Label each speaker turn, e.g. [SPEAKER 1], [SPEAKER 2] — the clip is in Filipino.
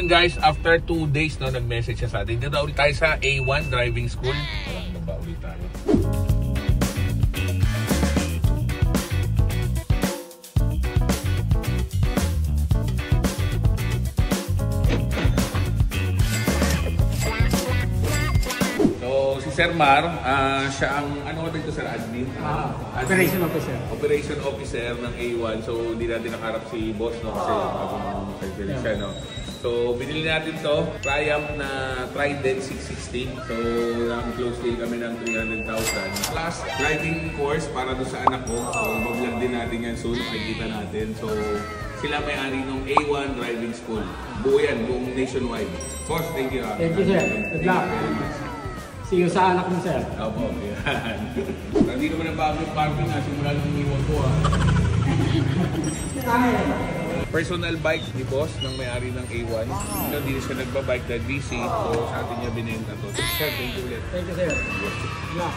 [SPEAKER 1] yun guys, after 2 days no, nag-message siya sa atin. Dito ulit tayo sa A1 Driving School. Walang na ba ulit tayo? So, si Sir Mar, siya ang, ano ba ito Sir Admin?
[SPEAKER 2] Operation Officer.
[SPEAKER 1] Operation Officer ng A1. So, hindi natin nakaharap si Boss, no? Kasi pag siya, no? So, binili natin to Triumph na Trident 660. So, close din kami ng 300,000. Plus, driving course para doon sa anak ko. So, mag-vlog din natin yan soon. Makikita natin. So, sila may-ari ng A1 Driving School. Buo yan, buong nationwide. Boss, thank you.
[SPEAKER 2] Thank you, sir. Good luck. See you sa anak mo, sir.
[SPEAKER 1] Opo, yan. Hindi naman ang public parking na. Simula nung iwan ko, Personal bike ni Boss ng may-ari ng A1. Hindi siya nagbabike dahil busy. So, sa atin niya binenta to. Sir, thank you ulit.
[SPEAKER 2] Thank you, sir. Good luck.